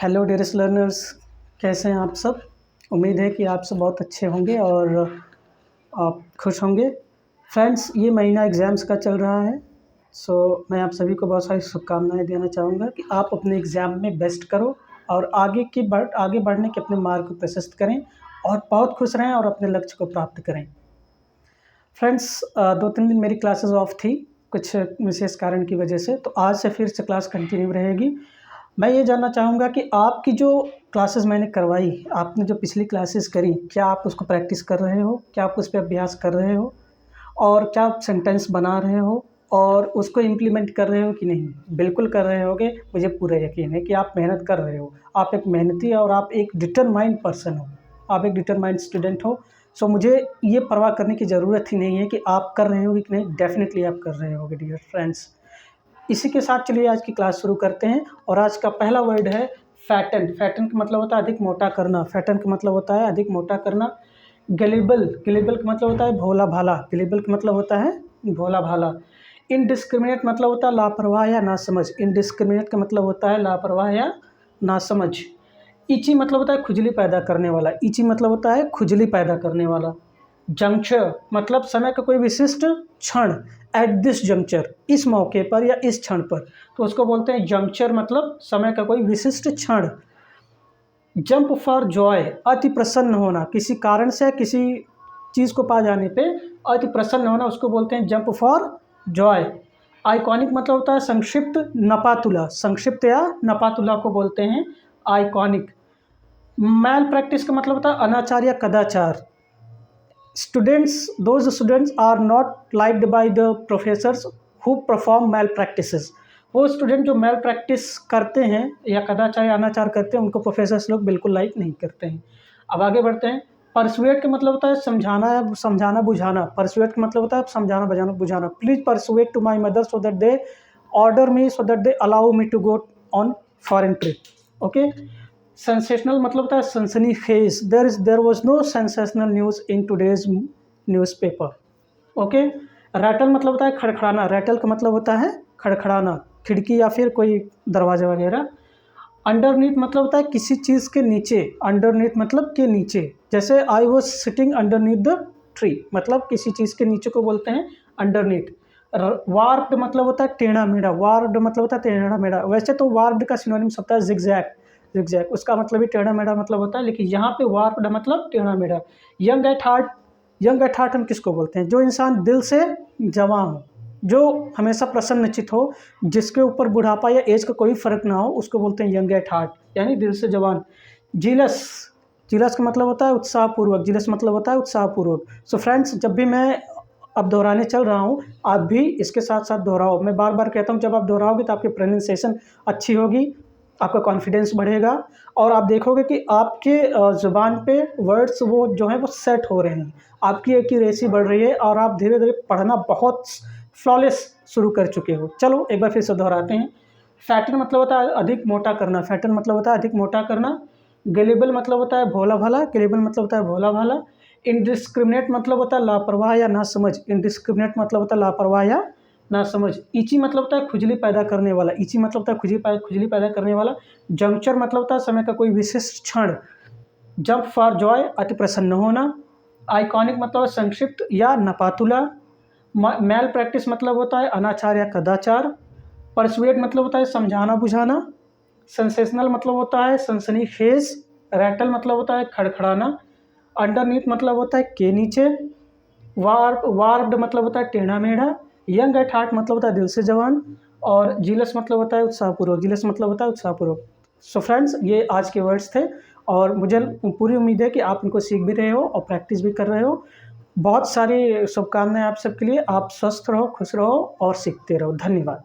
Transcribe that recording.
Hello dearest learners, कैसे हैं आप सब। उम्मीद है कि आप सब बहुत अच्छे होंगे और आप खुश होंगे। फ्रेंड्स, ये महीना एग्ज़ाम्स का चल रहा है, मैं आप सभी को बहुत सारी शुभकामनाएं देना चाहूँगा कि आप अपने एग्ज़ाम में बेस्ट करो और आगे बढ़ने के अपने मार्ग को प्रशस्त करें और बहुत खुश रहें और अपने लक्ष्य को प्राप्त करें। फ्रेंड्स, 2-3 दिन मेरी क्लासेस ऑफ थी कुछ विशेष कारण की वजह से, तो आज से फिर से क्लास कंटिन्यू रहेगी। मैं ये जानना चाहूँगा कि आपकी जो क्लासेस मैंने करवाई, आपने जो पिछली क्लासेस करी, क्या आप उसको प्रैक्टिस कर रहे हो? क्या आप उस पे अभ्यास कर रहे हो? और क्या आप सेंटेंस बना रहे हो और उसको इम्प्लीमेंट कर रहे हो कि नहीं? बिल्कुल कर रहे होगे, मुझे पूरा यकीन है कि आप मेहनत कर रहे हो। आप एक मेहनती और आप एक डिटरमाइंड पर्सन हो, आप एक डिटरमाइंड स्टूडेंट हो। मुझे ये परवाह करने की ज़रूरत ही नहीं है कि आप कर रहे होगे कि नहीं, डेफ़िनेटली आप कर रहे होगे डियर फ्रेंड्स। इसी के साथ चलिए आज की क्लास शुरू करते हैं और आज का पहला वर्ड है फैटन। फैटन का मतलब होता है अधिक मोटा करना। फैटन का मतलब होता है अधिक मोटा करना। गलिबल, गलिबल का मतलब होता है भोला भाला। गलिबल का मतलब होता है भोला भाला। इनडिस्क्रिमिनेट मतलब होता है लापरवाह या नासमझ। इनडिस्क्रिमिनेट का मतलब होता है लापरवाह या नासमझ। इची मतलब होता है खुजली पैदा करने वाला। इची मतलब होता है खुजली पैदा करने वाला। जंक्चर मतलब समय का कोई विशिष्ट क्षण। एट दिस जंक्चर, इस मौके पर या इस क्षण पर, तो उसको बोलते हैं जंक्चर, मतलब समय का कोई विशिष्ट क्षण। जंप फॉर जॉय, अति प्रसन्न होना, किसी कारण से किसी चीज़ को पा जाने पे अति प्रसन्न होना, उसको बोलते हैं जंप फॉर जॉय। आइकॉनिक मतलब होता है संक्षिप्त, नपातुला। संक्षिप्त या नपातुला को बोलते हैं आइकॉनिक। मैल प्रैक्टिस का मतलब होता है अनाचार या कदाचार। Those students are not liked by the professors who perform malpractices। वो स्टूडेंट जो मैल प्रैक्टिस करते हैं या कदाचार या अनाचार करते हैं, उनको प्रोफेसर्स लोग बिल्कुल लाइक नहीं करते हैं। अब आगे बढ़ते हैं। परसुएट का मतलब होता है समझाना बुझाना। परसुएट का मतलब होता है समझाना बुझाना। Please persuade to my mother so that they order me, so that they allow me to go on foreign trip. Okay. Sensational मतलब होता है सनसनीखेज। There was no sensational news in today's newspaper. Okay. Rattle मतलब होता है खड़खड़ाना। Rattle का मतलब होता है खड़खड़ाना, खिड़की या फिर कोई दरवाजा वगैरह। अंडरनीथ मतलब होता है किसी चीज़ के नीचे। अंडरनीथ मतलब के नीचे। जैसे I was sitting underneath the tree, मतलब किसी चीज़ के नीचे को बोलते हैं अंडरनीथ। वार्प्ड मतलब होता है टेढ़ा मेढ़ा। वार्प्ड मतलब होता है टेढ़ा मेढ़ा। वैसे तो वार्प्ड का सिनोनिम्स होता है जिगजैग। जिगजैग उसका मतलब भी टेढ़ा मेढ़ा मतलब होता है, लेकिन यहाँ पे वार्प्ड मतलब टेढ़ा मेढ़ा। Young at heart, young at heart हम किसको बोलते हैं? जो इंसान दिल से जवान हो, जो हमेशा प्रसन्नचित हो, जिसके ऊपर बुढ़ापा या एज का कोई फर्क ना हो, उसको बोलते हैं यंग एट हार्ट, यानी दिल से जवान। जीलस, जीलस का मतलब होता है उत्साहपूर्वक। जीलस मतलब होता है उत्साहपूर्वक। फ्रेंड्स, जब भी मैं अब दोहराने चल रहा हूँ, आप भी इसके साथ साथ दोहराओ। मैं बार बार कहता हूँ, जब आप दोहराओगे तो आपकी प्रोनाउंसिएशन अच्छी होगी, आपका कॉन्फिडेंस बढ़ेगा और आप देखोगे कि आपके ज़ुबान पे वर्ड्स वो जो है वो सेट हो रहे हैं, आपकी एक्यूरेसी बढ़ रही है और आप धीरे धीरे पढ़ना बहुत फ्लॉलेस शुरू कर चुके हो। चलो एक बार फिर से दोहराते हैं। फैटन मतलब होता है अधिक मोटा करना। फैटन मतलब होता है अधिक मोटा करना। गलिबल मतलब होता है भोला भाला। गलिबल मतलब होता है भोला भाला। इनडिस्क्रिमिनेट मतलब होता है लापरवाह या नासमझ। इनडिस्क्रिमिनेट मतलब होता है लापरवाह या नासमझ। इची मतलब होता है खुजली पैदा करने वाला। इची मतलब होता है खुजली पैदा करने वाला। जंक्चर मतलब होता है समय का कोई विशिष्ट क्षण। जंप फॉर जॉय, अति प्रसन्न होना। आइकॉनिक मतलब संक्षिप्त या नपातुला। मैल प्रैक्टिस मतलब होता है अनाचार या कदाचार। परसुएट मतलब होता है समझाना बुझाना। सेंसेशनल मतलब होता है सनसनीखेज। रैटल मतलब होता है खड़खड़ाना। अंडरनीथ मतलब होता है के नीचे। वार्प्ड मतलब होता है टेढ़ा मेढ़ा। यंग एट हार्ट मतलब होता है दिल से जवान। और जीलस मतलब होता है उत्साहपूर्वक। जीलस मतलब होता है उत्साहपूर्वक। फ्रेंड्स, ये आज के वर्ड्स थे और मुझे पूरी उम्मीद है कि आप इनको सीख भी रहे हो और प्रैक्टिस भी कर रहे हो। बहुत सारी शुभकामनाएं आप सबके लिए। आप स्वस्थ रहो, खुश रहो और सीखते रहो। धन्यवाद।